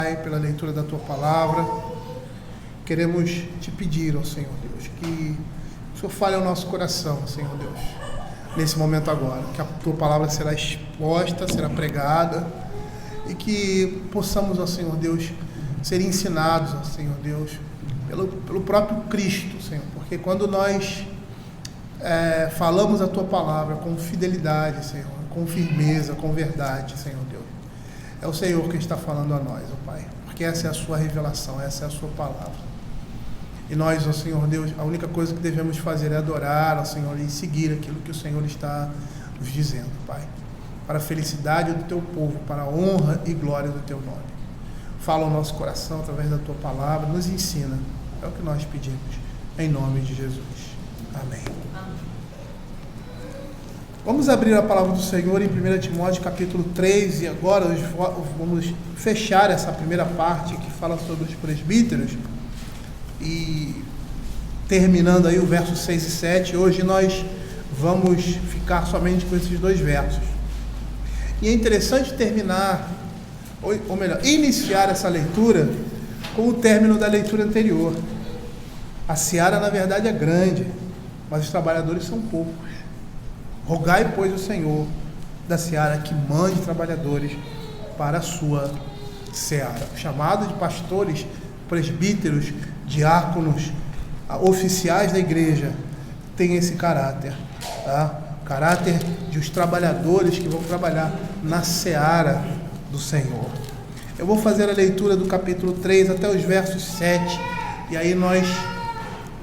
Pai, pela leitura da Tua Palavra. Queremos Te pedir, ó Senhor Deus, que o Senhor fale ao nosso coração, Senhor Deus, nesse momento agora, que a Tua Palavra será exposta, será pregada, e que possamos, ó Senhor Deus, ser ensinados, ó Senhor Deus, pelo próprio Cristo, Senhor, porque quando nós falamos a Tua Palavra com fidelidade, Senhor, com firmeza, com verdade, Senhor Deus, é o Senhor que está falando a nós, ó Pai, porque essa é a Sua revelação, essa é a Sua Palavra. E nós, ó Senhor Deus, a única coisa que devemos fazer é adorar, ó Senhor, e seguir aquilo que o Senhor está nos dizendo, Pai, para a felicidade do Teu povo, para a honra e glória do Teu nome. Fala ao nosso coração através da Tua Palavra, nos ensina, é o que nós pedimos, em nome de Jesus. Amém. Vamos abrir a palavra do Senhor em 1 Timóteo capítulo 3, e agora vamos fechar essa primeira parte que fala sobre os presbíteros, e terminando aí o verso 6 e 7, hoje nós vamos ficar somente com esses dois versos. E é interessante terminar, ou melhor, iniciar essa leitura com o término da leitura anterior. A seara, na verdade, é grande, mas os trabalhadores são poucos. Rogai, pois, o Senhor da seara que mande trabalhadores para a sua seara. O chamado de pastores, presbíteros, diáconos, oficiais da igreja tem esse caráter, tá? O caráter de os trabalhadores que vão trabalhar na seara do Senhor. Eu vou fazer a leitura do capítulo 3 até os versos 7, e aí nós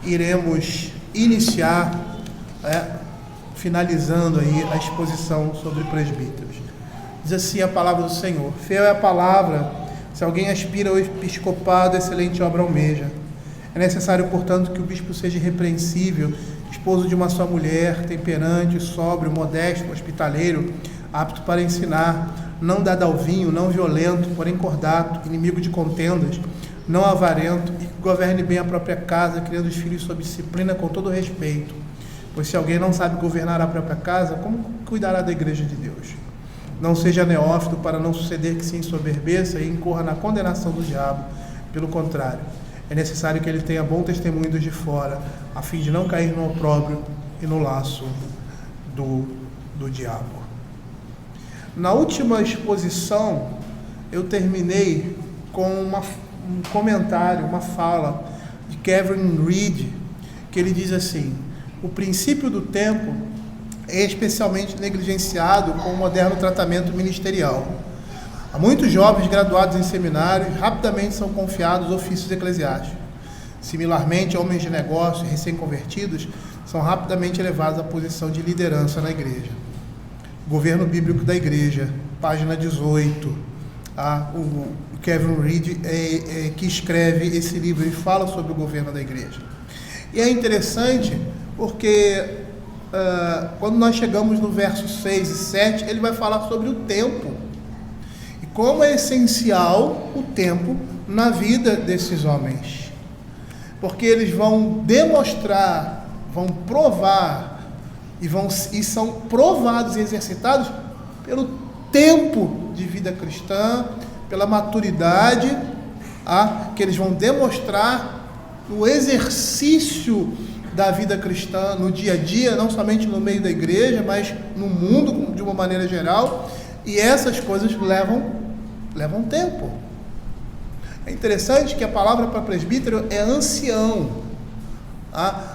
iremos iniciar, finalizando aí a exposição sobre presbíteros. Diz assim a palavra do Senhor: fiel é a palavra, se alguém aspira ao episcopado, excelente obra almeja. É necessário, portanto, que o bispo seja irrepreensível, esposo de uma só mulher, temperante, sóbrio, modesto, hospitaleiro, apto para ensinar, não dado ao vinho, não violento, porém cordato, inimigo de contendas, não avarento, e que governe bem a própria casa, criando os filhos sob disciplina com todo respeito. Pois se alguém não sabe governar a própria casa, como cuidará da igreja de Deus? Não seja neófito, para não suceder que se ensoberbeça e incorra na condenação do diabo. Pelo contrário, é necessário que ele tenha bom testemunho dos de fora, a fim de não cair no opróbrio e no laço do diabo. Na última exposição, eu terminei com um comentário, uma fala de Kevin Reed, que ele diz assim: o princípio do tempo é especialmente negligenciado com o moderno tratamento ministerial. Há muitos jovens graduados em seminários rapidamente são confiados ofícios eclesiásticos. Similarmente, homens de negócio recém-convertidos são rapidamente elevados à posição de liderança na igreja. Governo Bíblico da Igreja, página 18. O Kevin Reed que escreve esse livro e fala sobre o governo da igreja. E é interessante porque quando nós chegamos no verso 6 e 7, ele vai falar sobre o tempo e como é essencial o tempo na vida desses homens, porque eles vão demonstrar, vão provar e são provados e exercitados pelo tempo de vida cristã, pela maturidade que eles vão demonstrar no exercício da vida cristã, no dia a dia, não somente no meio da igreja, mas no mundo de uma maneira geral, e essas coisas levam tempo. É interessante que a palavra para presbítero é ancião.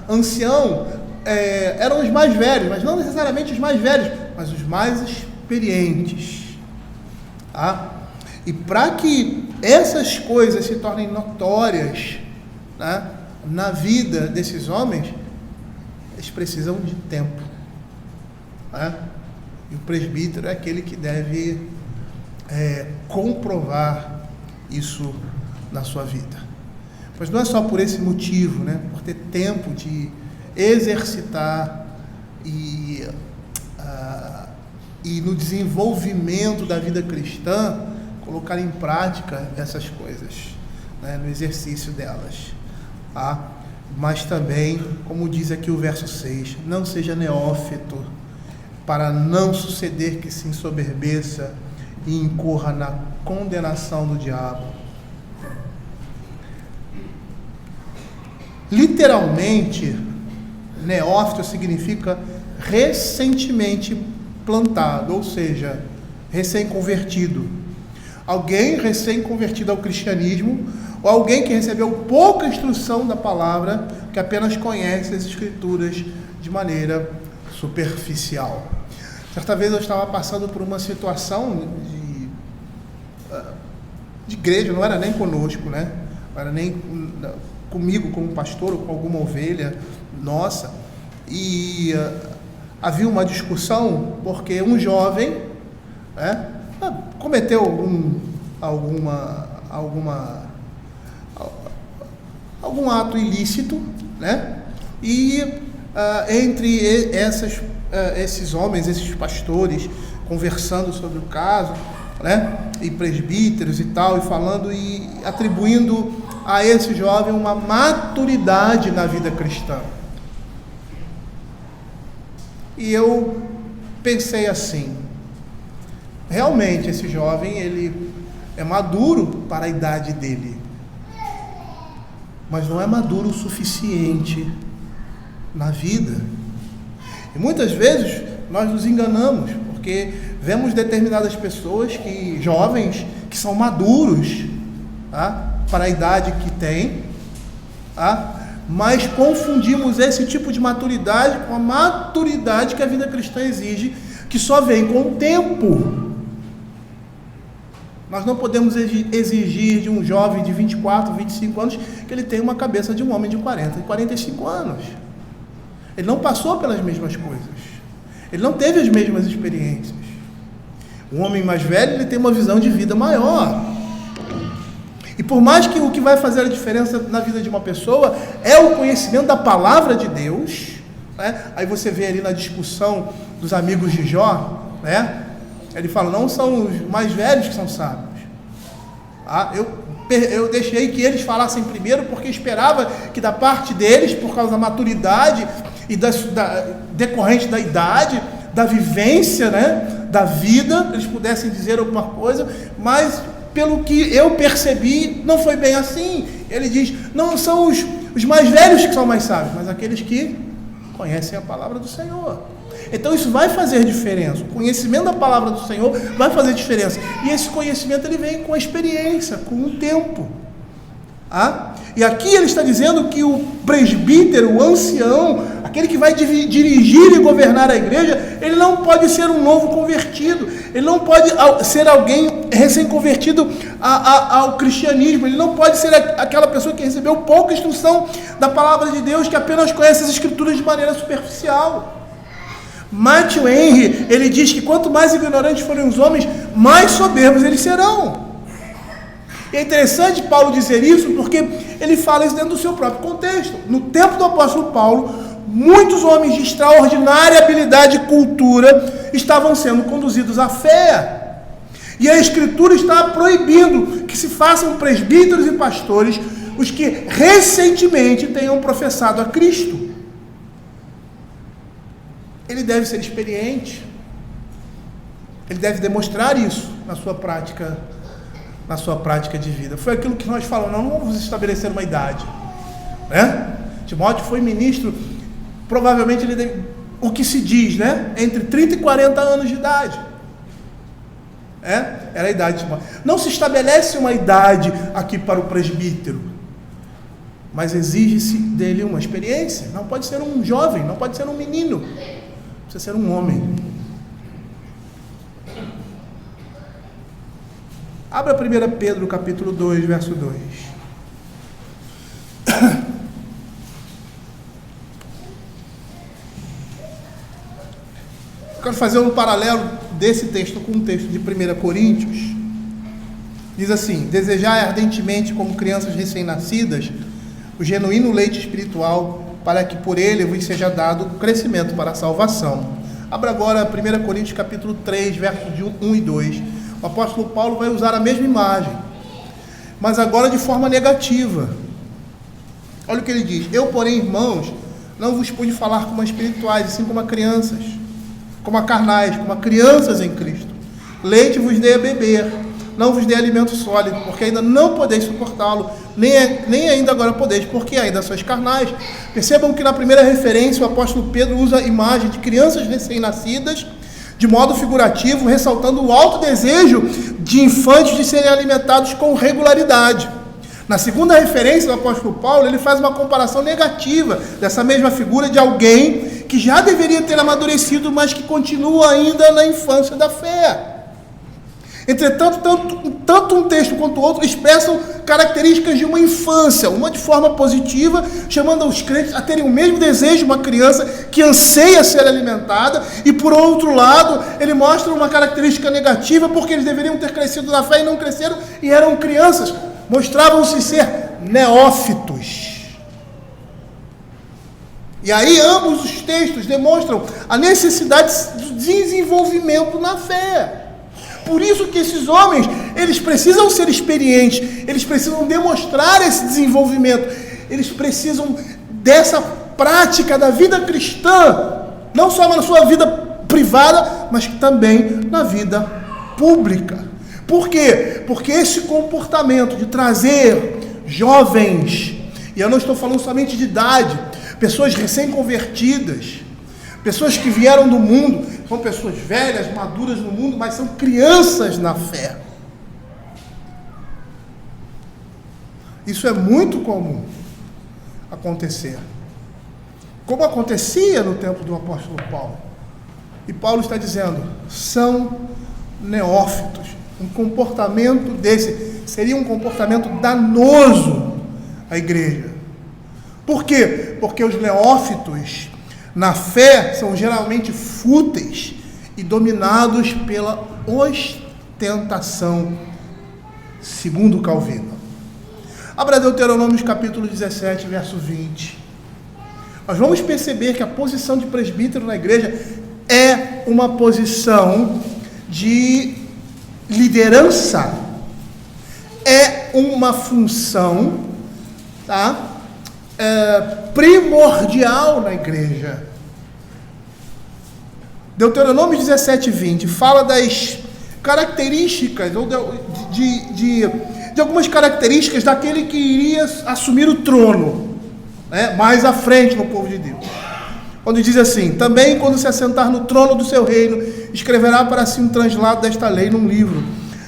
Ancião eram os mais velhos, mas não necessariamente os mais velhos, mas os mais experientes. E para que essas coisas se tornem notórias, na vida desses homens, eles precisam de tempo. E o presbítero é aquele que deve comprovar isso na sua vida. Mas não é só por esse motivo, por ter tempo de exercitar e no desenvolvimento da vida cristã, colocar em prática essas coisas, no exercício delas. Mas também, como diz aqui o verso 6, não seja neófito, para não suceder que se ensoberbeça e incorra na condenação do diabo. Literalmente, neófito significa recentemente plantado, ou seja, recém-convertido. Alguém recém-convertido ao cristianismo, ou alguém que recebeu pouca instrução da palavra, que apenas conhece as escrituras de maneira superficial. Certa vez eu estava passando por uma situação de igreja, não era nem conosco, né? Não era nem comigo como pastor ou com alguma ovelha nossa, e havia uma discussão porque um jovem, né, cometeu algum ato ilícito, né? E entre esses homens, esses pastores, conversando sobre o caso, né? E presbíteros e tal, e falando e atribuindo a esse jovem uma maturidade na vida cristã. E eu pensei assim: realmente esse jovem, ele é maduro para a idade dele, mas não é maduro o suficiente na vida. E muitas vezes nós nos enganamos, porque vemos determinadas pessoas, jovens, que são maduros, tá? Para a idade que têm, tá? Mas confundimos esse tipo de maturidade com a maturidade que a vida cristã exige, que só vem com o tempo. Nós não podemos exigir de um jovem de 24, 25 anos que ele tenha uma cabeça de um homem de 40 e 45 anos. Ele não passou pelas mesmas coisas. Ele não teve as mesmas experiências. Um homem mais velho, ele tem uma visão de vida maior. E por mais que o que vai fazer a diferença na vida de uma pessoa é o conhecimento da palavra de Deus, né? Aí você vê ali na discussão dos amigos de Jó, né? Ele fala: não são os mais velhos que são sábios. Eu deixei que eles falassem primeiro, porque esperava que da parte deles, por causa da maturidade e decorrente da idade, da vivência, né, da vida, eles pudessem dizer alguma coisa, mas pelo que eu percebi, não foi bem assim. Ele diz: não são os mais velhos que são mais sábios, mas aqueles que conhecem a palavra do Senhor. Então isso vai fazer diferença. O conhecimento da palavra do Senhor vai fazer diferença. E esse conhecimento, ele vem com a experiência, com o tempo. E aqui ele está dizendo que o presbítero, o ancião, aquele que vai dirigir e governar a igreja, ele não pode ser um novo convertido. Ele não pode ser alguém recém-convertido ao cristianismo. Ele não pode ser aquela pessoa que recebeu pouca instrução da palavra de Deus, que apenas conhece as escrituras de maneira superficial. Matthew Henry, ele diz que quanto mais ignorantes forem os homens, mais soberbos eles serão. E é interessante Paulo dizer isso, porque ele fala isso dentro do seu próprio contexto. No tempo do apóstolo Paulo, muitos homens de extraordinária habilidade e cultura estavam sendo conduzidos à fé. E a Escritura está proibindo que se façam presbíteros e pastores os que recentemente tenham professado a Cristo. Ele deve ser experiente. Ele deve demonstrar isso na sua prática de vida. Foi aquilo que nós falamos: não vamos estabelecer uma idade, né? Timóteo foi ministro, provavelmente ele deve, o que se diz, né? Entre 30 e 40 anos de idade. Era a idade de Timóteo. Não se estabelece uma idade aqui para o presbítero, mas exige-se dele uma experiência. Não pode ser um jovem, não pode ser um menino, precisa ser um homem. Abra 1 Pedro capítulo 2, verso 2. Eu quero fazer um paralelo desse texto com o texto de 1 Coríntios. Diz assim: desejai ardentemente, como crianças recém-nascidas, o genuíno leite espiritual, para que por ele vos seja dado crescimento para a salvação. Abra agora 1 Coríntios capítulo 3, versos de 1 e 2. O apóstolo Paulo vai usar a mesma imagem, mas agora de forma negativa. Olha o que ele diz: eu, porém, irmãos, não vos pude falar como a espirituais, e sim como a crianças, como a carnais, como a crianças em Cristo. Leite vos dei a beber, não vos dei alimento sólido, porque ainda não podeis suportá-lo, nem ainda agora podeis, porque ainda sois carnais. Percebam que na primeira referência o apóstolo Pedro usa a imagem de crianças recém-nascidas, de modo figurativo, ressaltando o alto desejo de infantes de serem alimentados com regularidade. Na segunda referência do apóstolo Paulo, ele faz uma comparação negativa dessa mesma figura de alguém que já deveria ter amadurecido, mas que continua ainda na infância da fé. Entretanto, tanto um texto quanto o outro expressam características de uma infância, uma de forma positiva, chamando os crentes a terem o mesmo desejo de uma criança que anseia ser alimentada, e por outro lado, ele mostra uma característica negativa, porque eles deveriam ter crescido na fé e não cresceram, e eram crianças, mostravam-se ser neófitos. E aí ambos os textos demonstram a necessidade do desenvolvimento na fé. Por isso que esses homens, eles precisam ser experientes, eles precisam demonstrar esse desenvolvimento, eles precisam dessa prática da vida cristã, não só na sua vida privada, mas também na vida pública. Por quê? Porque esse comportamento de trazer jovens, e eu não estou falando somente de idade, pessoas recém-convertidas, pessoas que vieram do mundo, são pessoas velhas, maduras no mundo, mas são crianças na fé. Isso é muito comum acontecer. Como acontecia no tempo do apóstolo Paulo. E Paulo está dizendo, são neófitos. Um comportamento desse seria um comportamento danoso à igreja. Por quê? Porque os neófitos na fé são geralmente fúteis e dominados pela ostentação, segundo Calvino. Abra Deuteronômio capítulo 17, verso 20. Nós vamos perceber que a posição de presbítero na igreja é uma posição de liderança, é uma função, primordial na igreja. Deuteronômio 17, 20 fala das características, ou de algumas características daquele que iria assumir o trono, mais à frente no povo de Deus. Quando diz assim, também quando se assentar no trono do seu reino, escreverá para si um translado desta lei num livro,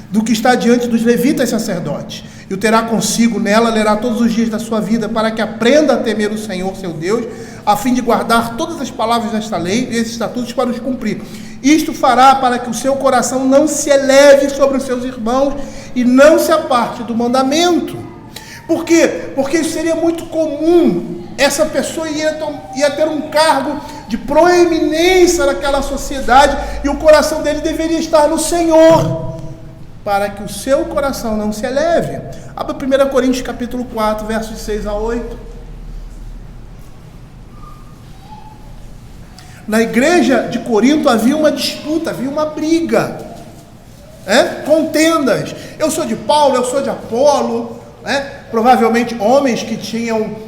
do que está diante dos levitas sacerdotes, e o terá consigo, nela lerá todos os dias da sua vida, para que aprenda a temer o Senhor seu Deus, a fim de guardar todas as palavras desta lei e esses estatutos para os cumprir. Isto fará para que o seu coração não se eleve sobre os seus irmãos e não se aparte do mandamento. Por quê? Porque isso seria muito comum. Essa pessoa ia ter um cargo de proeminência naquela sociedade e o coração dele deveria estar no Senhor, para que o seu coração não se eleve. Abra 1 Coríntios capítulo 4, versos 6 a 8. Na igreja de Corinto havia uma disputa, havia uma briga, contendas. Eu sou de Paulo, eu sou de Apolo, provavelmente homens que tinham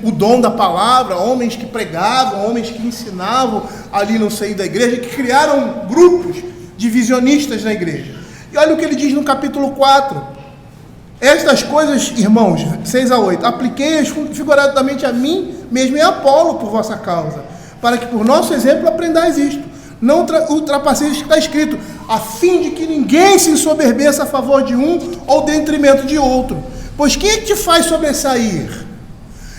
o dom da palavra, homens que pregavam, homens que ensinavam ali no seio da igreja, que criaram grupos divisionistas na igreja. E olha o que ele diz no capítulo 4. Estas coisas, irmãos, 6 a 8, apliquei-as figuradamente a mim mesmo e a Apolo por vossa causa, para que por nosso exemplo aprendais isto. Não ultrapasseis o que está escrito, a fim de que ninguém se ensoberbeça a favor de um ou detrimento de outro. Pois quem é que te faz sobressair?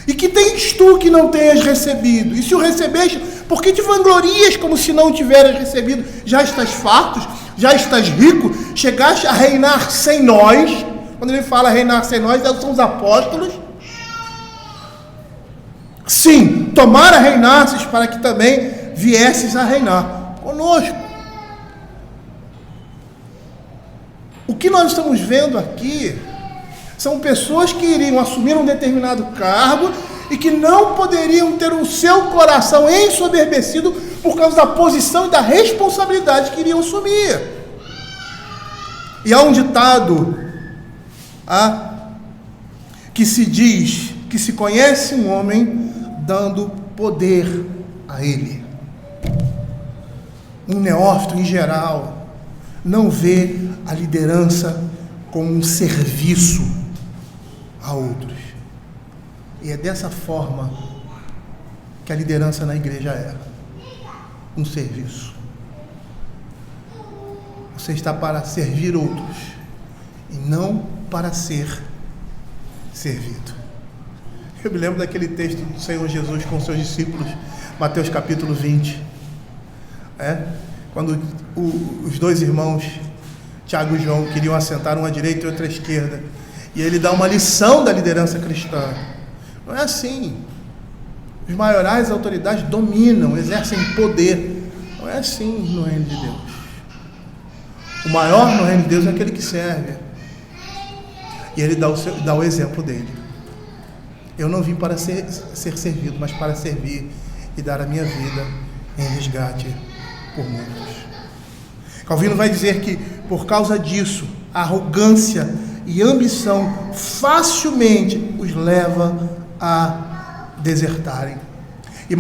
E que tens tu que não tenhas recebido? E se o recebeste, por que te vanglorias como se não tiveras recebido? Já estás farto? Já estás rico? Chegaste a reinar sem nós? Quando ele fala reinar sem nós, são os apóstolos. Sim, tomara reinasses para que também viesses a reinar conosco. O que nós estamos vendo aqui são pessoas que iriam assumir um determinado cargo e que não poderiam ter o seu coração ensoberbecido por causa da posição e da responsabilidade que iriam assumir. E há um ditado que se diz que se conhece um homem dando poder a ele. Um neófito, em geral, não vê a liderança como um serviço a outros. E é dessa forma que a liderança na igreja é um serviço. Você está para servir outros e não para ser servido. Eu me lembro daquele texto do Senhor Jesus com seus discípulos, Mateus capítulo 20. Quando os dois irmãos, Tiago e João, queriam assentar um à direita e outro à esquerda. E ele dá uma lição da liderança cristã. Não é assim. Os maiorais autoridades dominam, exercem poder. Não é assim no reino de Deus. O maior no reino de Deus é aquele que serve. E ele dá o exemplo dele. Eu não vim para ser servido, mas para servir e dar a minha vida em resgate por muitos. Calvino vai dizer que, por causa disso, a arrogância e ambição facilmente os leva a desertarem. E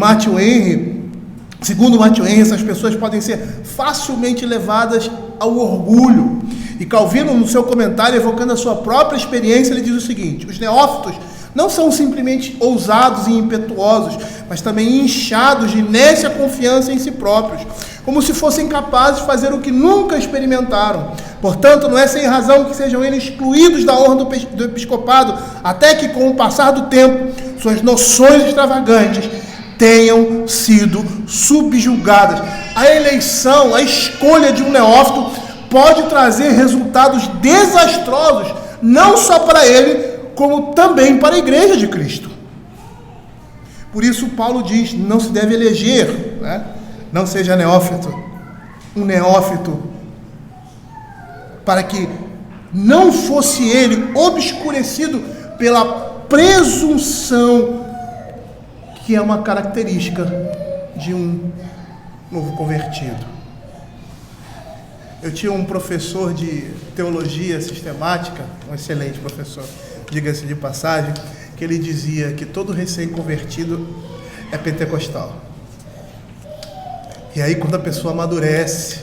segundo Matthew Henry, essas pessoas podem ser facilmente levadas ao orgulho. E Calvino, no seu comentário, evocando a sua própria experiência, ele diz o seguinte: os neófitos não são simplesmente ousados e impetuosos, mas também inchados de inércia e confiança em si próprios, como se fossem capazes de fazer o que nunca experimentaram. Portanto, não é sem razão que sejam eles excluídos da honra do episcopado, até que, com o passar do tempo, suas noções extravagantes tenham sido subjugadas. A eleição, a escolha de um neófito pode trazer resultados desastrosos, não só para ele, como também para a igreja de Cristo. Por isso Paulo diz, não se deve eleger, não seja neófito, um neófito, para que não fosse ele obscurecido pela presunção, que é uma característica de um novo convertido. Eu tinha um professor de teologia sistemática, um excelente professor, diga-se de passagem, que ele dizia que todo recém-convertido é pentecostal. E aí, quando a pessoa amadurece,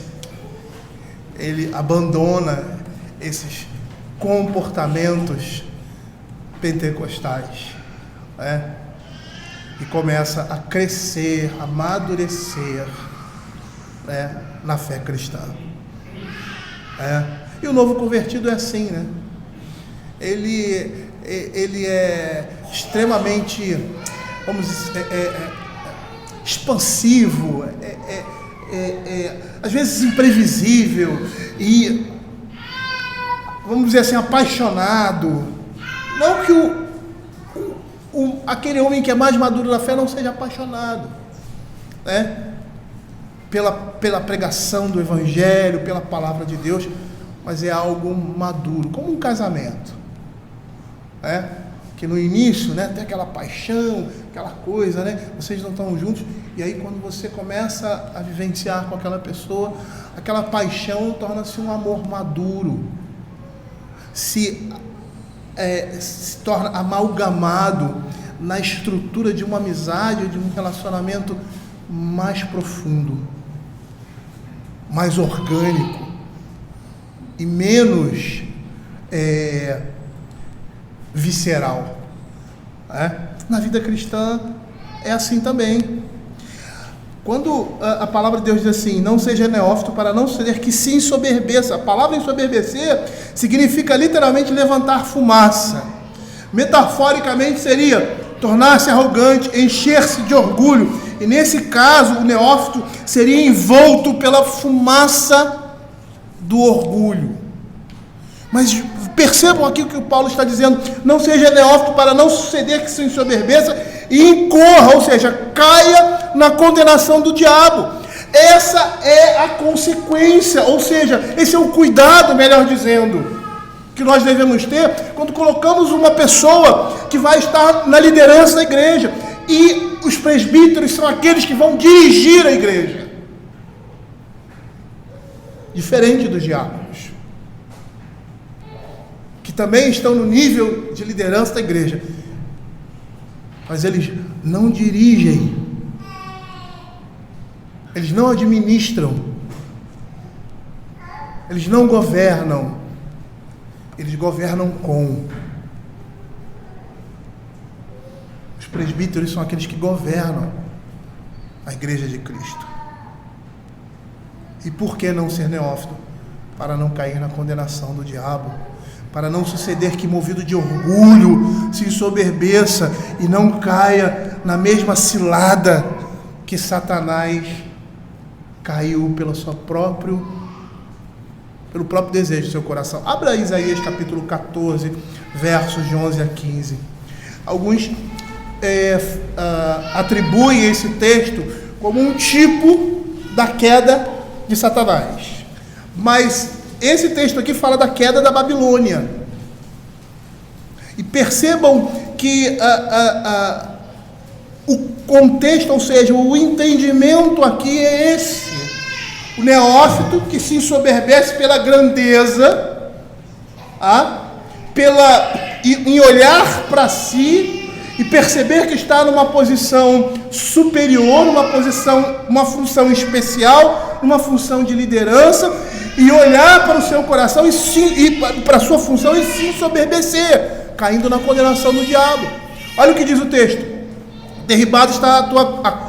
ele abandona esses comportamentos pentecostais, e começa a crescer, a amadurecer, na fé cristã. E o novo convertido é assim, Ele é extremamente, vamos dizer, expansivo, às vezes imprevisível e, vamos dizer assim, apaixonado. Não que aquele homem que é mais maduro da fé não seja apaixonado, pela pregação do Evangelho, pela palavra de Deus, mas é algo maduro, como um casamento, que no início, tem aquela paixão, aquela coisa, vocês não estão juntos, e aí quando você começa a vivenciar com aquela pessoa, aquela paixão torna-se um amor maduro, se torna amalgamado na estrutura de uma amizade, de um relacionamento mais profundo, mais orgânico e menos visceral. Na vida cristã é assim também. Quando a palavra de Deus diz assim, não seja neófito para não ser que se ensoberbeça, a palavra ensoberbecer significa literalmente levantar fumaça. Metaforicamente seria tornar-se arrogante, encher-se de orgulho, e nesse caso o neófito seria envolto pela fumaça do orgulho. Mas percebam aqui o que o Paulo está dizendo, não seja neófito para não suceder que se ensoberbeça e incorra, ou seja, caia na condenação do diabo. Essa é a consequência, ou seja, esse é o cuidado, melhor dizendo, que nós devemos ter quando colocamos uma pessoa que vai estar na liderança da igreja, e os presbíteros são aqueles que vão dirigir a igreja, diferente dos diáconos, que também estão no nível de liderança da igreja, mas eles não dirigem, eles não administram, Eles não governam, eles governam com. Os presbíteros são aqueles que governam a igreja de Cristo. E por que não ser neófito? Para não cair na condenação do diabo, para não suceder que, movido de orgulho, se ensoberbeça e não caia na mesma cilada que Satanás caiu pelo próprio desejo do seu coração. Abra Isaías capítulo 14, versos de 11 a 15. Alguns atribuem esse texto como um tipo da queda de Satanás. Mas esse texto aqui fala da queda da Babilônia. E percebam que o contexto, ou seja, o entendimento aqui é esse. O neófito que se ensoberbece pela grandeza, em olhar para si e perceber que está numa posição superior, uma função especial, uma função de liderança, e olhar para o seu coração e para a sua função e se ensoberbecer, caindo na condenação do diabo. Olha o que diz o texto: derribado está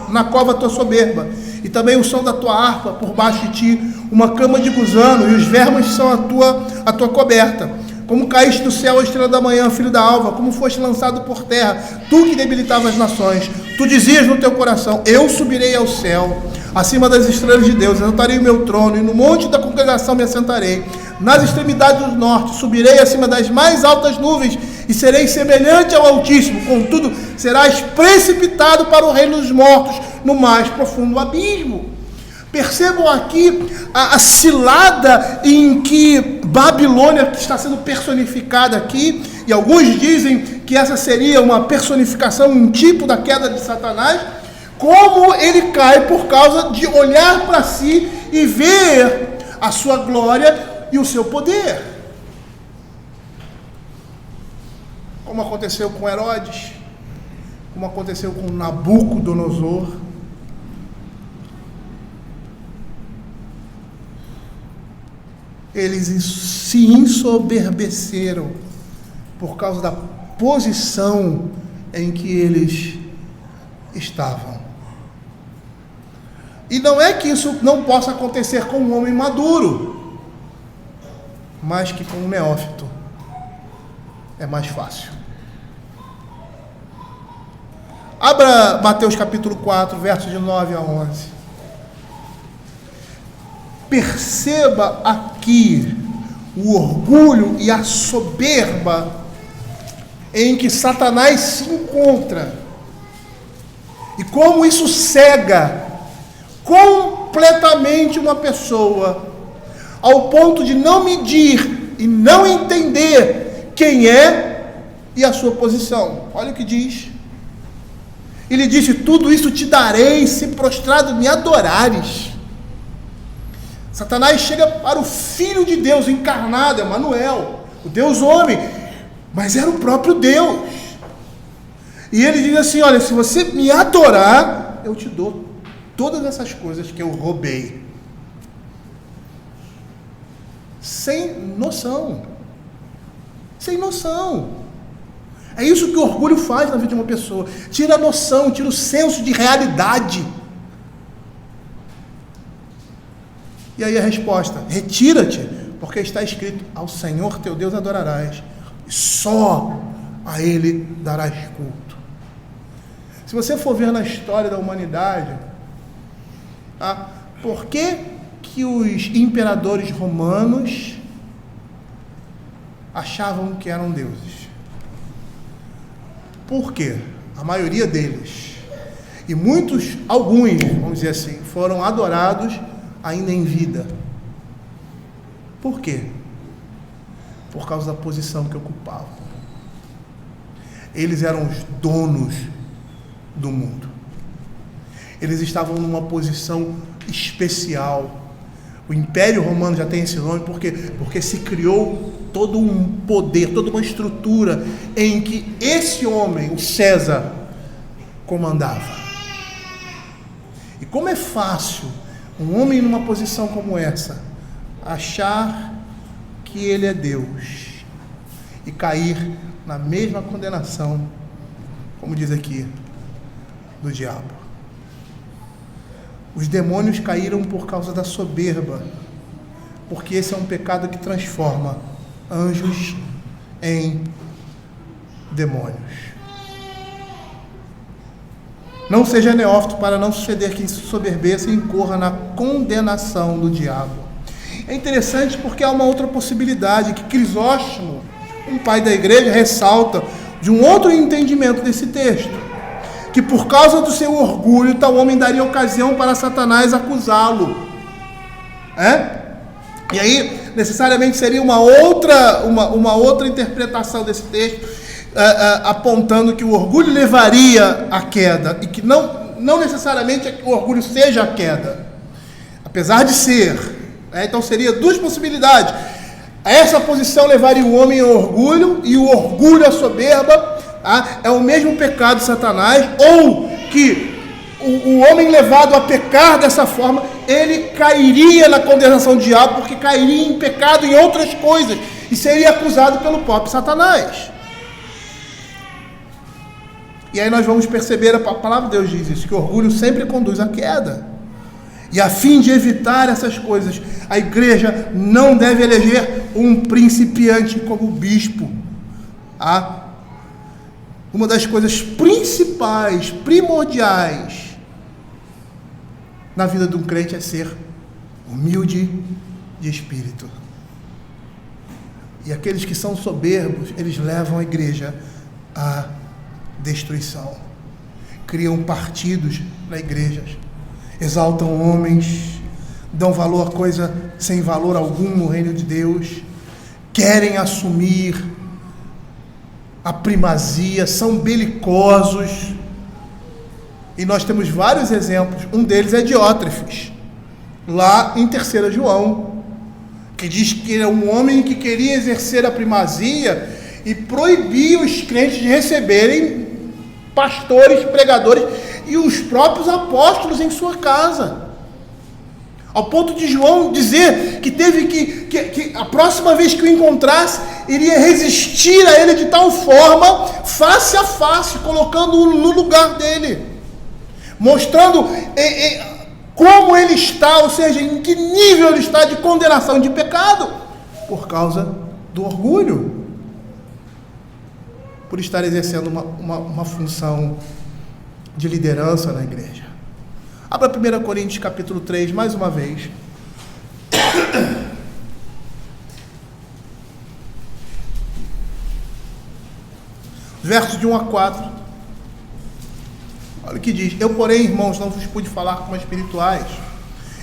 na cova a tua soberba, e também o som da tua harpa por baixo de ti, uma cama de gusano, e os vermes são a tua coberta. Como caíste do céu a estrela da manhã, filho da alva, como foste lançado por terra, tu que debilitavas as nações. Tu dizias no teu coração: eu subirei ao céu, acima das estrelas de Deus, exaltarei o meu trono, e no monte da congregação me assentarei. Nas extremidades do norte, subirei acima das mais altas nuvens, e serei semelhante ao Altíssimo. Contudo, serás precipitado para o reino dos mortos, no mais profundo abismo. Percebam aqui a cilada em que Babilônia está sendo personificada aqui, e alguns dizem que essa seria uma personificação, um tipo da queda de Satanás, como ele cai por causa de olhar para si e ver a sua glória e o seu poder. Como aconteceu com Herodes, como aconteceu com Nabucodonosor. Eles se ensoberbeceram por causa da posição em que eles estavam. E não é que isso não possa acontecer com um homem maduro, mas que com um neófito é mais fácil. Abra Mateus capítulo 4, versos de 9 a 11. Perceba aqui o orgulho e a soberba em que Satanás se encontra, e como isso cega completamente uma pessoa, ao ponto de não medir e não entender quem é e a sua posição. Olha o que diz. Ele disse: tudo isso te darei se prostrado me adorares. Satanás chega para o Filho de Deus encarnado, Emanuel, o Deus homem, mas era o próprio Deus. E ele diz assim: olha, se você me adorar, eu te dou todas essas coisas que eu roubei. Sem noção. Sem noção. É isso que o orgulho faz na vida de uma pessoa. Tira a noção, tira o senso de realidade. E aí a resposta: retira-te, porque está escrito: ao Senhor teu Deus adorarás, e só a Ele darás culto. Se você for ver na história da humanidade, por que os imperadores romanos achavam que eram deuses? Por quê? A maioria deles, e alguns, vamos dizer assim, foram adorados ainda em vida. Por quê? Por causa da posição que ocupavam. Eles eram os donos do mundo. Eles estavam numa posição especial. O Império Romano já tem esse nome porque se criou todo um poder, toda uma estrutura em que esse homem, o César, comandava. E como é fácil um homem numa posição como essa achar que ele é Deus e cair na mesma condenação, como diz aqui, do diabo. Os demônios caíram por causa da soberba, porque esse é um pecado que transforma anjos em demônios. Não seja neófito para não suceder que se soberbeça e incorra na condenação do diabo. É interessante porque há uma outra possibilidade que Crisóstomo, um pai da igreja, ressalta de um outro entendimento desse texto, que por causa do seu orgulho, tal homem daria ocasião para Satanás acusá-lo. E aí, necessariamente seria uma outra interpretação desse texto, apontando que o orgulho levaria à queda, e que não necessariamente o orgulho seja a queda, apesar de ser. Então seria duas possibilidades. Essa posição levaria o homem ao orgulho, e o orgulho à soberba é o mesmo pecado de Satanás, ou que o homem levado a pecar dessa forma, ele cairia na condenação do diabo, porque cairia em pecado em outras coisas, e seria acusado pelo próprio Satanás. E aí nós vamos perceber, a palavra de Deus diz isso, que o orgulho sempre conduz à queda. E a fim de evitar essas coisas, a igreja não deve eleger um principiante como bispo. Uma das coisas principais, primordiais na vida de um crente é ser humilde de espírito. E aqueles que são soberbos, eles levam a igreja à destruição. Criam partidos na igreja, exaltam homens, dão valor a coisa sem valor algum no reino de Deus, querem assumir a primazia, são belicosos. E nós temos vários exemplos. Um deles é Diótrefes, lá em 3 João, que diz que era um homem que queria exercer a primazia e proibia os crentes de receberem pastores, pregadores e os próprios apóstolos em sua casa, ao ponto de João dizer que teve que a próxima vez que o encontrasse, iria resistir a ele de tal forma, face a face, colocando-o no lugar dele, mostrando como ele está, ou seja, em que nível ele está de condenação e de pecado, por causa do orgulho, por estar exercendo uma função de liderança na igreja. Abra 1 Coríntios capítulo 3, mais uma vez. Versos de 1 a 4. Olha o que diz: eu, porém, irmãos, não vos pude falar como espirituais,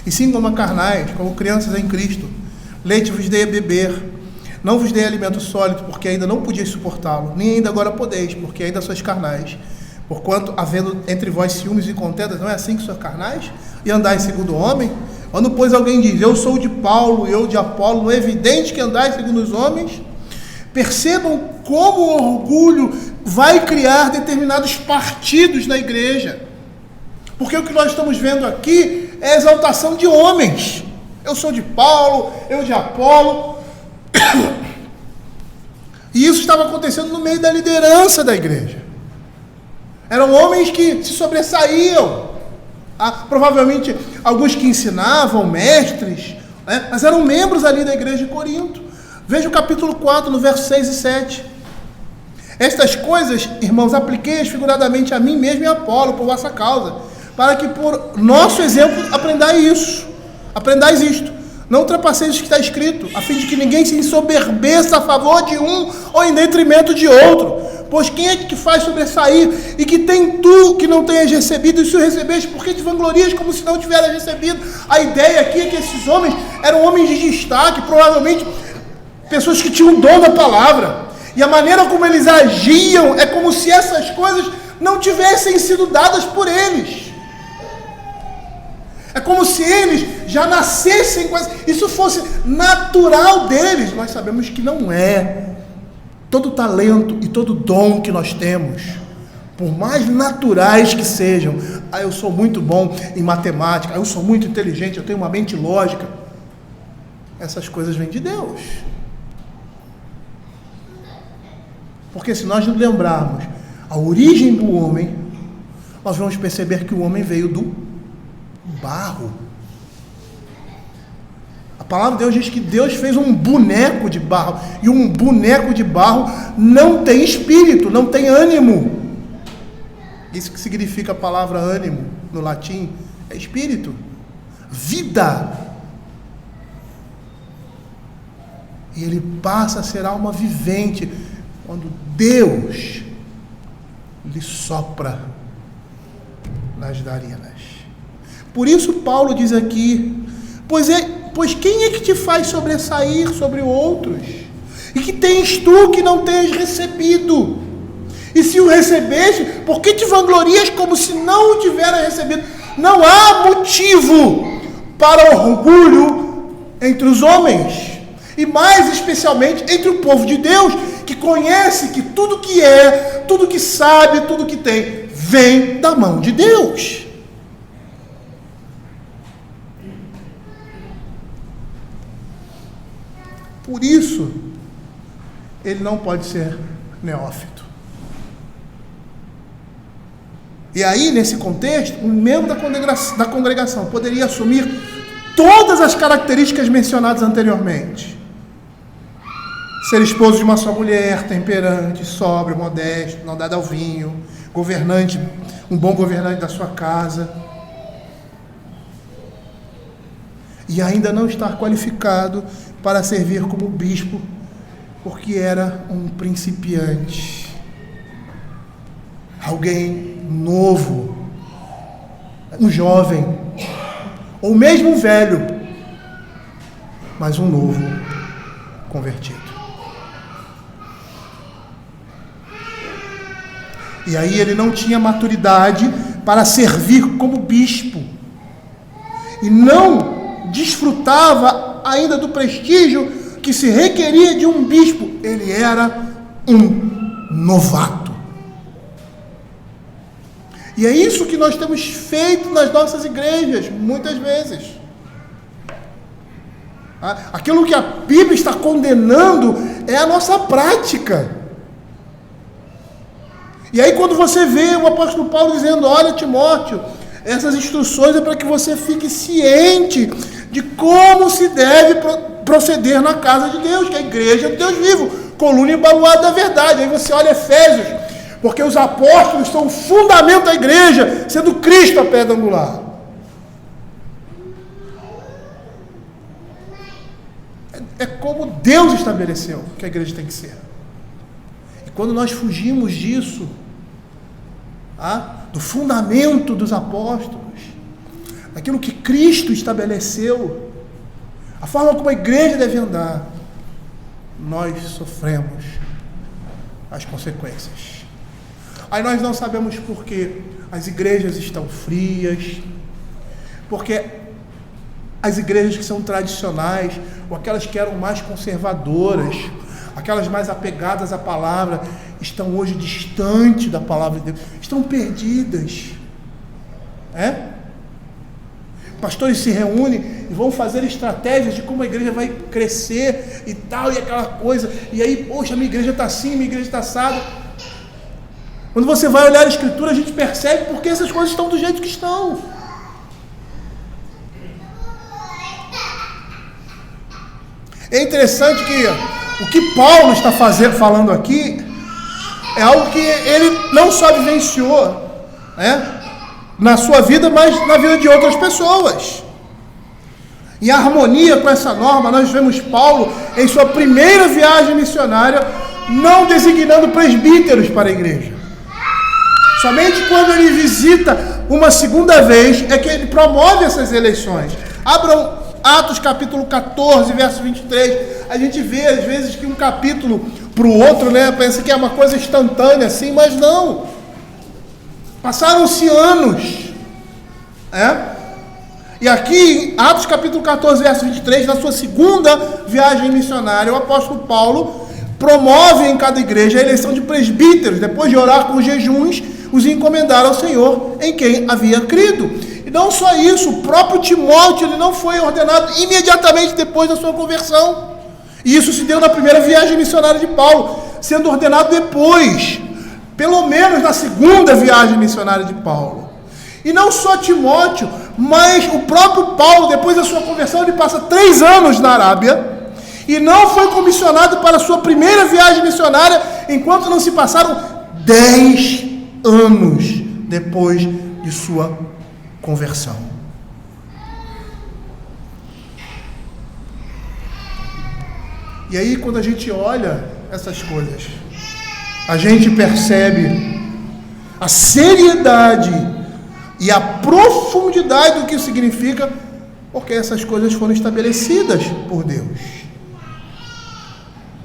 e sim como carnais, como crianças em Cristo. Leite vos dei a beber, não vos dei alimento sólido, porque ainda não podiais suportá-lo, nem ainda agora podeis, porque ainda sois carnais. Porquanto, havendo entre vós ciúmes e contendas, não é assim que sois carnais? E andais segundo o homem? Quando, pois, alguém diz, eu sou de Paulo, eu de Apolo, não é evidente que andais segundo os homens? Percebam como o orgulho vai criar determinados partidos na igreja. Porque o que nós estamos vendo aqui é a exaltação de homens. Eu sou de Paulo, eu de Apolo. E isso estava acontecendo no meio da liderança da igreja. Eram homens que se sobressaíam. Provavelmente alguns que ensinavam, mestres, mas eram membros ali da igreja de Corinto. Veja o capítulo 4, no verso 6 e 7. Estas coisas, irmãos, apliquei-as figuradamente a mim mesmo e a Apolo, por vossa causa, para que por nosso exemplo aprendais isto. Não ultrapasseis o que está escrito, a fim de que ninguém se ensoberbeça a favor de um ou em detrimento de outro. Pois quem é que faz sobressair e que tem tu que não tenhas recebido, e se o recebeste, por que te vanglorias como se não tivesse recebido? A ideia aqui é que esses homens eram homens de destaque, provavelmente pessoas que tinham o dom da palavra, e a maneira como eles agiam é como se essas coisas não tivessem sido dadas por eles. É como se eles já nascessem com isso fosse natural deles. Nós sabemos que não é. Todo talento e todo dom que nós temos, por mais naturais que sejam, eu sou muito bom em matemática, eu sou muito inteligente, eu tenho uma mente lógica, essas coisas vêm de Deus. Porque se nós nos lembrarmos a origem do homem, nós vamos perceber que o homem veio do barro. A palavra de Deus diz que Deus fez um boneco de barro, e um boneco de barro não tem espírito, não tem ânimo. Isso que significa a palavra ânimo no latim, é espírito, vida. E ele passa a ser alma vivente quando Deus lhe sopra nas narinas. Por isso Paulo diz aqui, pois quem é que te faz sobressair sobre outros? E que tens tu que não tens recebido? E se o recebeste, por que te vanglorias como se não o tivera recebido? Não há motivo para orgulho entre os homens, e mais especialmente entre o povo de Deus, que conhece que tudo que é, tudo que sabe, tudo que tem, vem da mão de Deus. Por isso, ele não pode ser neófito. E aí, nesse contexto, um membro da congregação poderia assumir todas as características mencionadas anteriormente. Ser esposo de uma só mulher, temperante, sóbrio, modesto, não dado ao vinho, governante, um bom governante da sua casa. E ainda não estar qualificado para servir como bispo, porque era um principiante. Alguém novo, um jovem, ou mesmo um velho, mas um novo convertido. E aí ele não tinha maturidade para servir como bispo, e não desfrutava ainda do prestígio que se requeria de um bispo. Ele era um novato. E é isso que nós temos feito nas nossas igrejas, muitas vezes. Aquilo que a Bíblia está condenando é a nossa prática. E aí quando você vê o apóstolo Paulo dizendo, olha Timóteo, essas instruções é para que você fique ciente de como se deve proceder na casa de Deus, que é a igreja do Deus vivo, coluna e baluarte da verdade. Aí você olha Efésios, porque os apóstolos são o fundamento da igreja, sendo Cristo a pedra angular. É como Deus estabeleceu que a igreja tem que ser. E quando nós fugimos disso, do fundamento dos apóstolos, daquilo que Cristo estabeleceu, a forma como a igreja deve andar, nós sofremos as consequências. Aí nós não sabemos por que as igrejas estão frias, porque as igrejas que são tradicionais, ou aquelas que eram mais conservadoras, aquelas mais apegadas à palavra, estão hoje distantes da palavra de Deus, estão perdidas. Pastores se reúnem e vão fazer estratégias de como a igreja vai crescer e tal, e aquela coisa, e aí, poxa, minha igreja está assim, minha igreja está assada. Quando você vai olhar a Escritura, a gente percebe porque essas coisas estão do jeito que estão. É interessante que o que Paulo está falando aqui é algo que ele não só vivenciou, na sua vida, mas na vida de outras pessoas. Em harmonia com essa norma, nós vemos Paulo, em sua primeira viagem missionária, não designando presbíteros para a igreja. Somente quando ele visita uma segunda vez é que ele promove essas eleições. Abram Atos capítulo 14, verso 23. A gente vê às vezes que um capítulo para o outro, pensa que é uma coisa instantânea assim, mas não. Passaram-se anos. E aqui, em Atos capítulo 14, verso 23, na sua segunda viagem missionária, o apóstolo Paulo promove em cada igreja a eleição de presbíteros, depois de orar com jejuns, os encomendar ao Senhor em quem havia crido. E não só isso, o próprio Timóteo ele não foi ordenado imediatamente depois da sua conversão. E isso se deu na primeira viagem missionária de Paulo, sendo ordenado depois, pelo menos na segunda viagem missionária de Paulo. E não só Timóteo, mas o próprio Paulo, depois da sua conversão, ele passa 3 anos na Arábia e não foi comissionado para a sua primeira viagem missionária, enquanto não se passaram 10 anos depois de sua conversão. E aí, quando a gente olha essas coisas, a gente percebe a seriedade e a profundidade do que significa, porque essas coisas foram estabelecidas por Deus.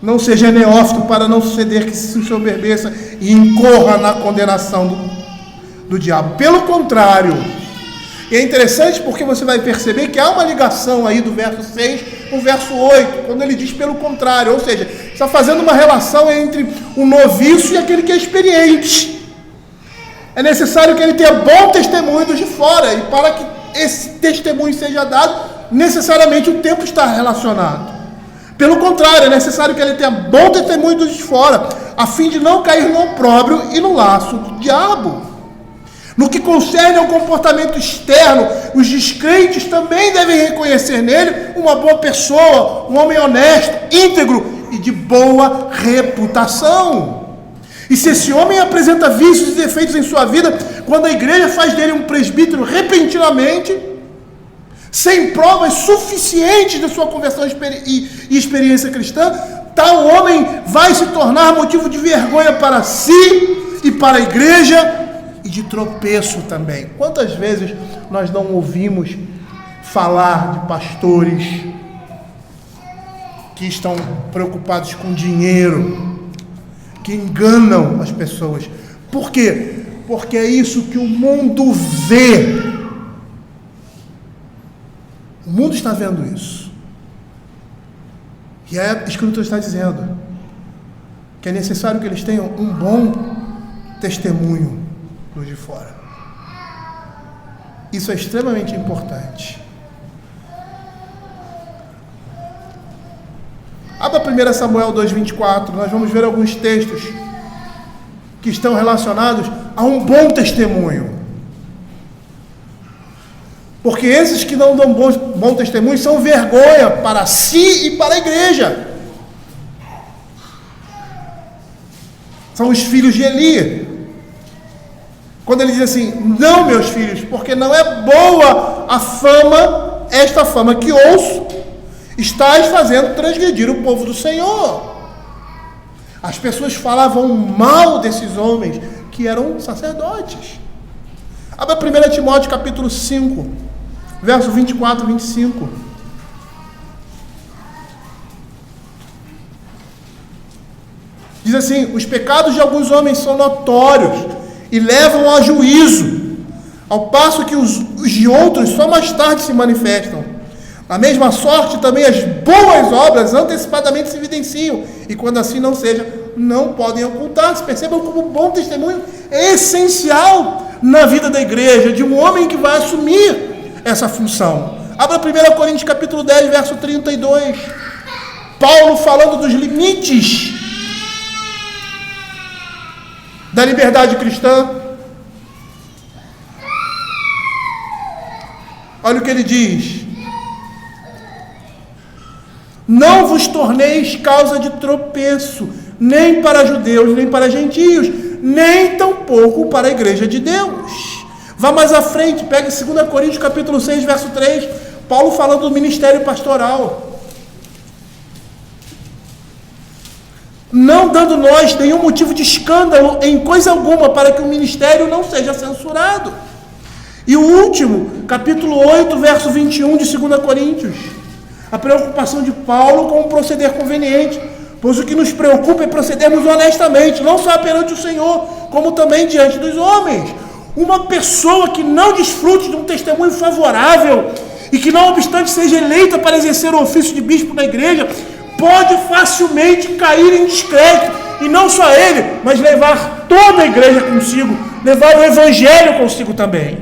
Não seja neófito para não suceder que se ensoberbeça e incorra na condenação do diabo. Pelo contrário, e é interessante porque você vai perceber que há uma ligação aí do verso 6 com o verso 8, quando ele diz pelo contrário, ou seja, está fazendo uma relação entre o noviço e aquele que é experiente. É necessário que ele tenha bom testemunho dos de fora, e para que esse testemunho seja dado, necessariamente o tempo está relacionado. Pelo contrário, é necessário que ele tenha bom testemunho dos de fora, a fim de não cair no opróbrio e no laço do diabo. No que concerne ao comportamento externo, os descrentes também devem reconhecer nele uma boa pessoa, um homem honesto, íntegro e de boa reputação. E se esse homem apresenta vícios e defeitos em sua vida, quando a igreja faz dele um presbítero repentinamente, sem provas suficientes de sua conversão e experiência cristã, tal homem vai se tornar motivo de vergonha para si e para a igreja, e de tropeço também. Quantas vezes nós não ouvimos falar de pastores que estão preocupados com dinheiro, que enganam as pessoas? Por quê? Porque é isso que o mundo vê. O mundo está vendo isso. E a Escritura está dizendo que é necessário que eles tenham um bom testemunho dos de fora. Isso é extremamente importante. Abra 1 Samuel 2,24, nós vamos ver alguns textos que estão relacionados a um bom testemunho. Porque esses que não dão bom testemunho são vergonha para si e para a igreja. São os filhos de Eli. Quando ele diz assim, não, meus filhos, porque não é boa a fama, esta fama que ouço, estás fazendo transgredir o povo do Senhor. As pessoas falavam mal desses homens que eram sacerdotes. Abra 1 Timóteo capítulo 5, verso 24 e 25. Diz assim, os pecados de alguns homens são notórios e levam a juízo, ao passo que os de outros só mais tarde se manifestam. A mesma sorte também as boas obras antecipadamente se evidenciam, e quando assim não seja, não podem ocultar-se. Percebam como o bom testemunho é essencial na vida da igreja, de um homem que vai assumir essa função. Abra 1 Coríntios capítulo 10, verso 32. Paulo falando dos limites da liberdade cristã. Olha o que ele diz: não vos torneis causa de tropeço, nem para judeus, nem para gentios, nem tampouco para a igreja de Deus. Vá mais à frente, pegue 2 Coríntios capítulo 6, verso 3, Paulo falando do ministério pastoral. Não dando nós nenhum motivo de escândalo em coisa alguma, para que o ministério não seja censurado. E o último, capítulo 8, verso 21 de 2 Coríntios. A preocupação de Paulo com o proceder conveniente, pois o que nos preocupa é procedermos honestamente, não só perante o Senhor, como também diante dos homens. Uma pessoa que não desfrute de um testemunho favorável e que, não obstante, seja eleita para exercer o ofício de bispo na igreja, pode facilmente cair em descrédito, e não só ele, mas levar toda a igreja consigo, levar o evangelho consigo também.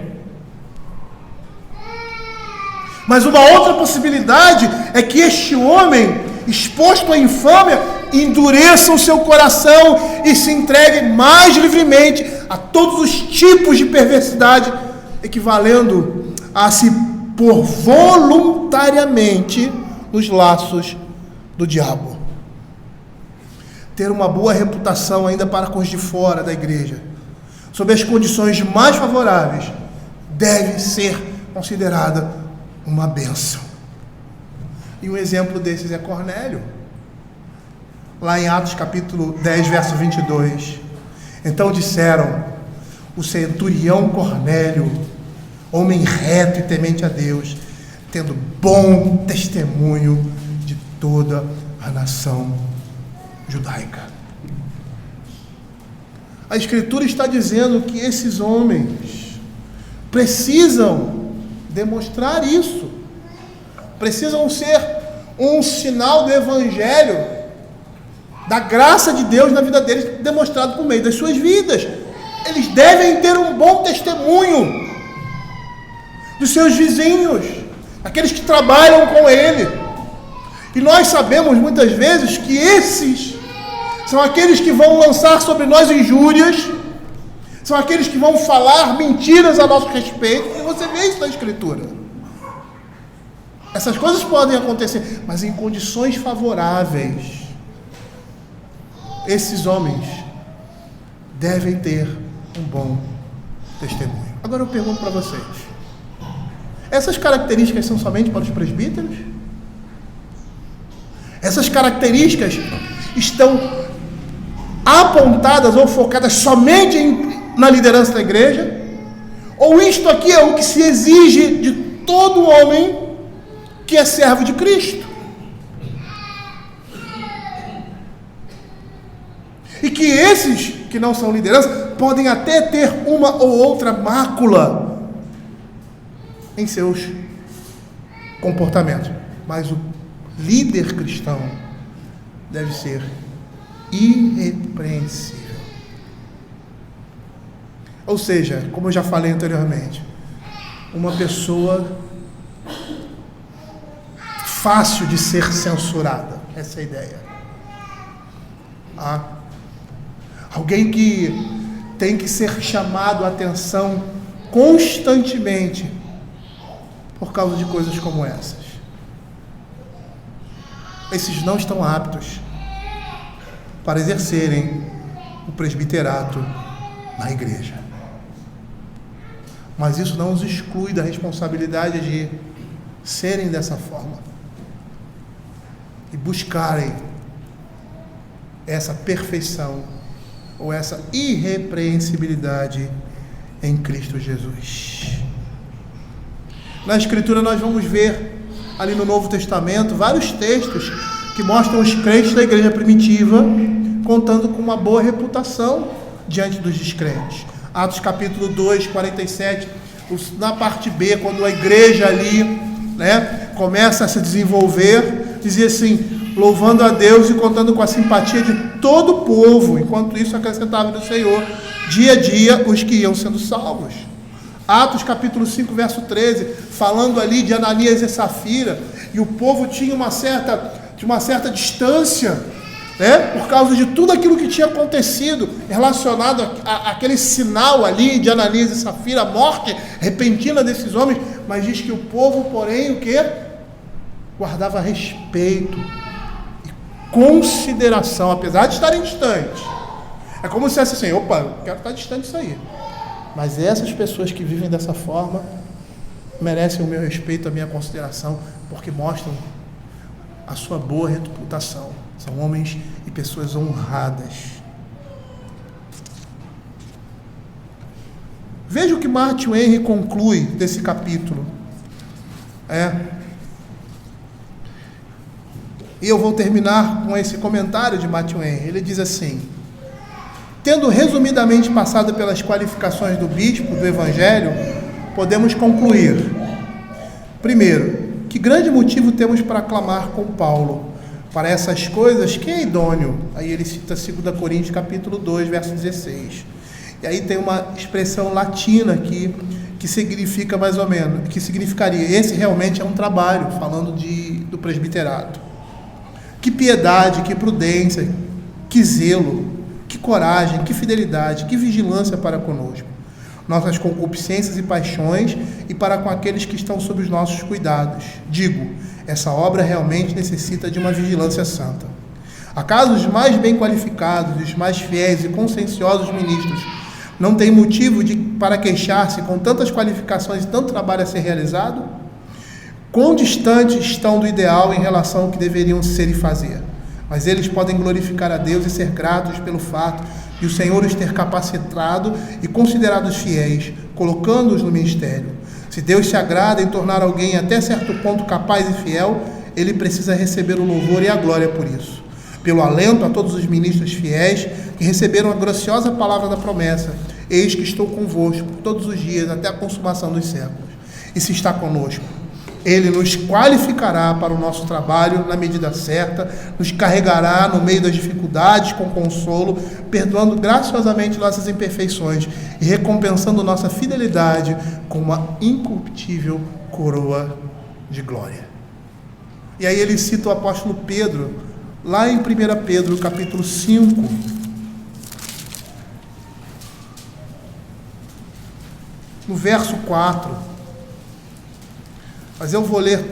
Mas uma outra possibilidade é que este homem, exposto à infâmia, endureça o seu coração e se entregue mais livremente a todos os tipos de perversidade, equivalendo a se pôr voluntariamente nos laços do diabo. Ter uma boa reputação ainda para com os de fora da igreja, sob as condições mais favoráveis, deve ser considerada uma bênção. E um exemplo desses é Cornélio. Lá em Atos capítulo 10, verso 22. Então disseram: o centurião Cornélio, homem reto e temente a Deus, tendo bom testemunho de toda a nação judaica. A Escritura está dizendo que esses homens precisam demonstrar isso, precisam ser um sinal do Evangelho, da graça de Deus na vida deles, demonstrado por meio das suas vidas. Eles devem ter um bom testemunho dos seus vizinhos, aqueles que trabalham com ele. E nós sabemos muitas vezes que esses são aqueles que vão lançar sobre nós injúrias, são aqueles que vão falar mentiras a nosso respeito, e você vê isso na Escritura. Essas coisas podem acontecer, mas em condições favoráveis. Esses homens devem ter um bom testemunho. Agora eu pergunto para vocês: essas características são somente para os presbíteros? Essas características estão apontadas ou focadas somente na liderança da igreja? Ou isto aqui é o que se exige de todo homem que é servo de Cristo? E que esses que não são liderança podem até ter uma ou outra mácula em seus comportamentos, mas o líder cristão deve ser irrepreensível. Ou seja, como eu já falei anteriormente, uma pessoa fácil de ser censurada, essa é a ideia. Alguém que tem que ser chamado a atenção constantemente por causa de coisas como essas. Esses não estão aptos para exercerem o presbiterato na igreja. Mas isso não os exclui da responsabilidade de serem dessa forma e buscarem essa perfeição ou essa irrepreensibilidade em Cristo Jesus. Na Escritura nós vamos ver ali no Novo Testamento vários textos que mostram os crentes da igreja primitiva contando com uma boa reputação diante dos descrentes. Atos capítulo 2, 47, na parte B, quando a igreja ali, começa a se desenvolver, dizia assim: louvando a Deus e contando com a simpatia de todo o povo, enquanto isso acrescentava no Senhor, dia a dia, os que iam sendo salvos. Atos capítulo 5, verso 13, falando ali de Ananias e Safira, e o povo tinha uma certa distância, por causa de tudo aquilo que tinha acontecido, relacionado àquele sinal ali de Ananias e Safira, a morte repentina desses homens, mas diz que o povo, porém, o quê? Guardava respeito e consideração, apesar de estarem distantes. É como se fosse assim: opa, eu quero estar distante disso aí. Mas essas pessoas que vivem dessa forma merecem o meu respeito, a minha consideração, porque mostram a sua boa reputação. São homens e pessoas honradas. Veja o que Matthew Henry conclui desse capítulo. E eu vou terminar com esse comentário de Matthew Henry. Ele diz assim: tendo resumidamente passado pelas qualificações do bispo do Evangelho, podemos concluir: primeiro, que grande motivo temos para clamar com Paulo para essas coisas? Quem é idôneo? Aí ele cita 2 Coríntios capítulo 2, verso 16. E aí tem uma expressão latina aqui, que significa mais ou menos, que significaria, esse realmente é um trabalho, falando do presbiterato. Que piedade, que prudência, que zelo, que coragem, que fidelidade, que vigilância para conosco, nossas concupiscências e paixões e para com aqueles que estão sob os nossos cuidados. Digo, essa obra realmente necessita de uma vigilância santa. Acaso os mais bem qualificados, os mais fiéis e conscienciosos ministros não têm motivo para queixar-se com tantas qualificações e tanto trabalho a ser realizado? Quão distantes estão do ideal em relação ao que deveriam ser e fazer? Mas eles podem glorificar a Deus e ser gratos pelo fato de o Senhor os ter capacitado e considerados fiéis, colocando-os no ministério. Se Deus se agrada em tornar alguém até certo ponto capaz e fiel, ele precisa receber o louvor e a glória por isso. Pelo alento a todos os ministros fiéis que receberam a graciosa palavra da promessa, eis que estou convosco todos os dias até a consumação dos séculos. E se está conosco, Ele nos qualificará para o nosso trabalho na medida certa, nos carregará no meio das dificuldades com consolo, perdoando graciosamente nossas imperfeições e recompensando nossa fidelidade com uma incorruptível coroa de glória. E aí ele cita o apóstolo Pedro, lá em 1 Pedro, capítulo 5, no verso 4. Mas eu vou ler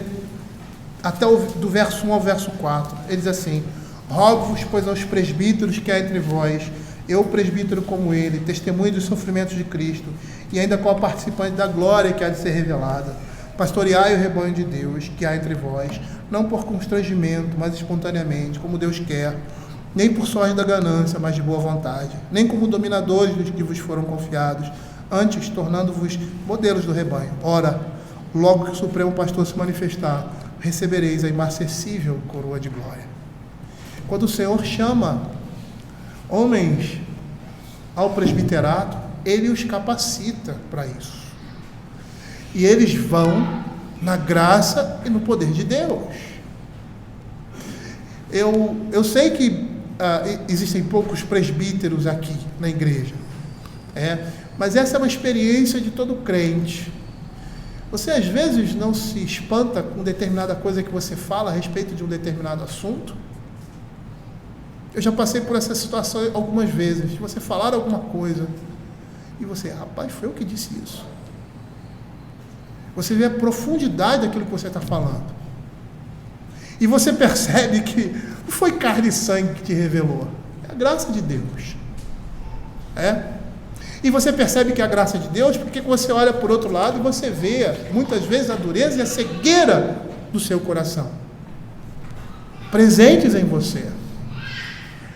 até do verso 1 ao verso 4. Ele diz assim: rogo-vos, pois, aos presbíteros que há entre vós, eu, presbítero como ele, testemunho dos sofrimentos de Cristo, e ainda qual participante da glória que há de ser revelada, pastoreai o rebanho de Deus que há entre vós, não por constrangimento, mas espontaneamente, como Deus quer, nem por sorte da ganância, mas de boa vontade, nem como dominadores dos que vos foram confiados, antes tornando-vos modelos do rebanho. Ora, logo que o Supremo Pastor se manifestar, recebereis a imarcessível coroa de glória. Quando o Senhor chama homens ao presbiterato, Ele os capacita para isso. E eles vão na graça e no poder de Deus. Eu sei que existem poucos presbíteros aqui na igreja, mas essa é uma experiência de todo crente. Você às vezes não se espanta com determinada coisa que você fala a respeito de um determinado assunto? Eu já passei por essa situação algumas vezes, de você falar alguma coisa e você, rapaz, foi eu que disse isso. Você vê a profundidade daquilo que você está falando. E você percebe que não foi carne e sangue que te revelou, é a graça de Deus. E você percebe que é a graça de Deus porque você olha por outro lado e você vê, muitas vezes, a dureza e a cegueira do seu coração presentes em você.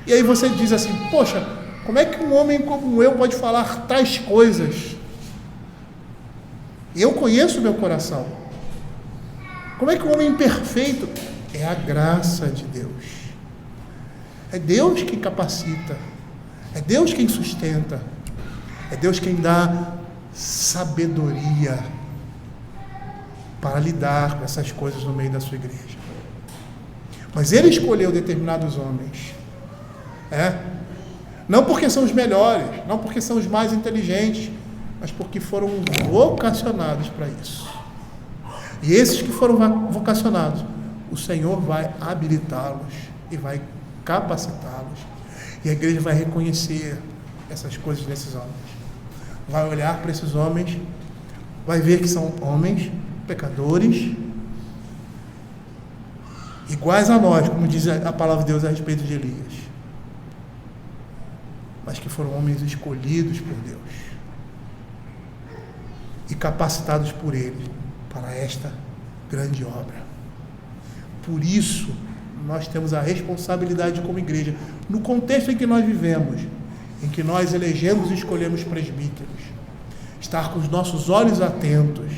E aí você diz assim, poxa, como é que um homem como eu pode falar tais coisas? Eu conheço o meu coração. Como é que um homem imperfeito? É a graça de Deus. É Deus quem capacita. É Deus quem sustenta. É Deus quem dá sabedoria para lidar com essas coisas no meio da sua igreja. Mas Ele escolheu determinados homens. Não porque são os melhores, não porque são os mais inteligentes, mas porque foram vocacionados para isso. E esses que foram vocacionados, o Senhor vai habilitá-los e vai capacitá-los. E a igreja vai reconhecer essas coisas nesses homens. Vai olhar para esses homens, vai ver que são homens pecadores, iguais a nós, como diz a palavra de Deus a respeito de Elias, mas que foram homens escolhidos por Deus e capacitados por Ele para esta grande obra. Por isso, nós temos a responsabilidade como igreja, no contexto em que nós vivemos, em que nós elegemos e escolhemos presbíteros, estar com os nossos olhos atentos,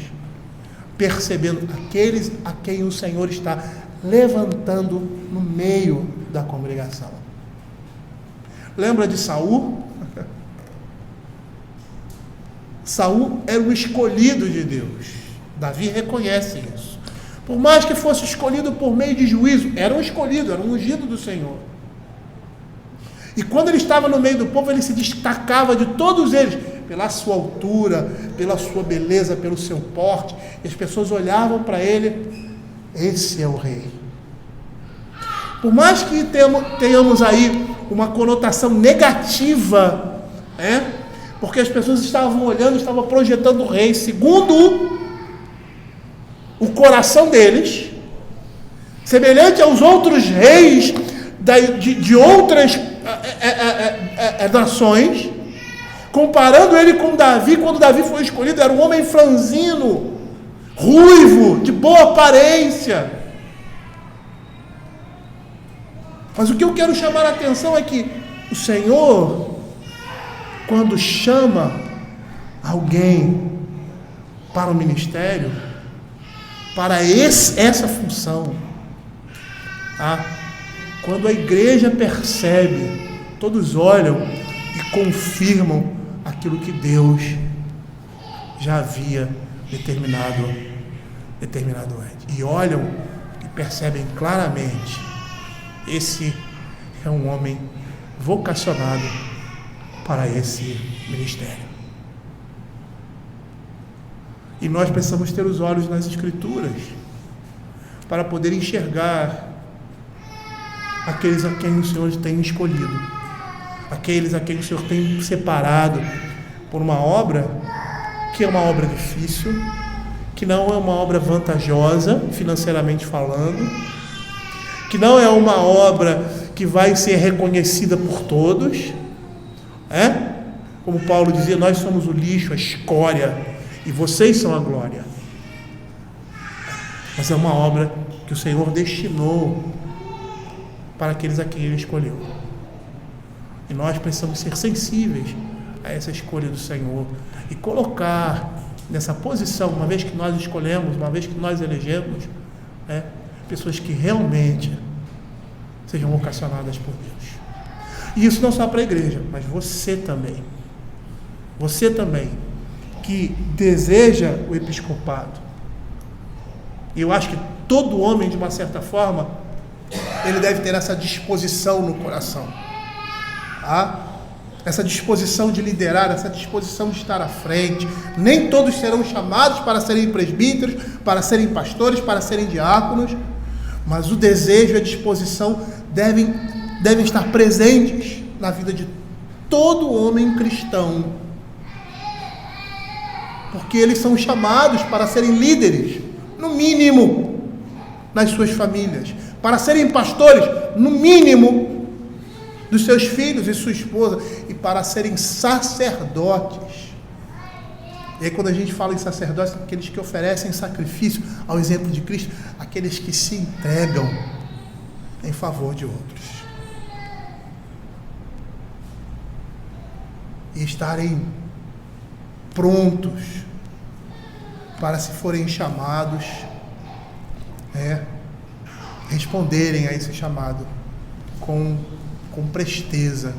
percebendo aqueles a quem o Senhor está levantando no meio da congregação. Lembra de Saul? Saul era o escolhido de Deus. Davi reconhece isso. Por mais que fosse escolhido por meio de juízo, era um escolhido, era um ungido do Senhor. E quando ele estava no meio do povo, ele se destacava de todos eles, pela sua altura, pela sua beleza, pelo seu porte. E as pessoas olhavam para ele, esse é o rei. Por mais que tenhamos aí uma conotação negativa, porque as pessoas estavam olhando, estavam projetando o rei segundo o coração deles, semelhante aos outros reis de outras nações, comparando ele com Davi. Quando Davi foi escolhido, era um homem franzino, ruivo, de boa aparência. Mas o que eu quero chamar a atenção é que o Senhor, quando chama alguém para o ministério, para essa função, quando a igreja percebe, todos olham e confirmam aquilo que Deus já havia determinado antes. E olham e percebem claramente: esse é um homem vocacionado para esse ministério. E nós precisamos ter os olhos nas Escrituras para poder enxergar aqueles a quem o Senhor tem escolhido, aqueles a quem o Senhor tem separado por uma obra que é uma obra difícil, que não é uma obra vantajosa, financeiramente falando, que não é uma obra que vai ser reconhecida por todos, como Paulo dizia: nós somos o lixo, a escória, e vocês são a glória. Mas é uma obra que o Senhor destinou para aqueles a quem Ele escolheu. E nós precisamos ser sensíveis a essa escolha do Senhor e colocar nessa posição, uma vez que nós escolhemos, uma vez que nós elegemos, pessoas que realmente sejam vocacionadas por Deus. E isso não só para a igreja, mas você também. Você também, que deseja o episcopado. E eu acho que todo homem, de uma certa forma, ele deve ter essa disposição no coração. Essa disposição de liderar, essa disposição de estar à frente. Nem todos serão chamados para serem presbíteros, para serem pastores, para serem diáconos, mas o desejo e a disposição devem estar presentes na vida de todo homem cristão, porque eles são chamados para serem líderes, no mínimo, nas suas famílias, para serem pastores, no mínimo, dos seus filhos e sua esposa, e para serem sacerdotes. E aí, quando a gente fala em sacerdócio, aqueles que oferecem sacrifício ao exemplo de Cristo, aqueles que se entregam em favor de outros. E estarem prontos para, se forem chamados, responderem a esse chamado com presteza,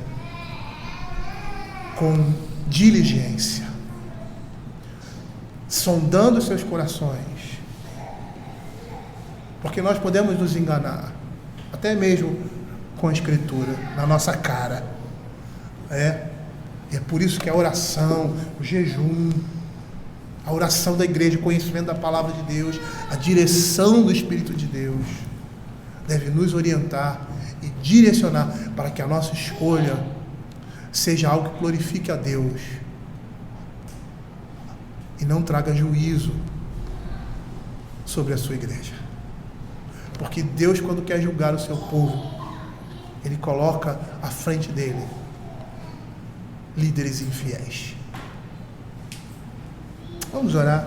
com diligência, sondando seus corações, porque nós podemos nos enganar, até mesmo com a Escritura na nossa cara. É por isso que a oração, o jejum, a oração da igreja, o conhecimento da palavra de Deus, a direção do Espírito de Deus deve nos orientar e direcionar para que a nossa escolha seja algo que glorifique a Deus e não traga juízo sobre a sua igreja. Porque Deus, quando quer julgar o seu povo, Ele coloca à frente dele líderes infiéis. Vamos orar.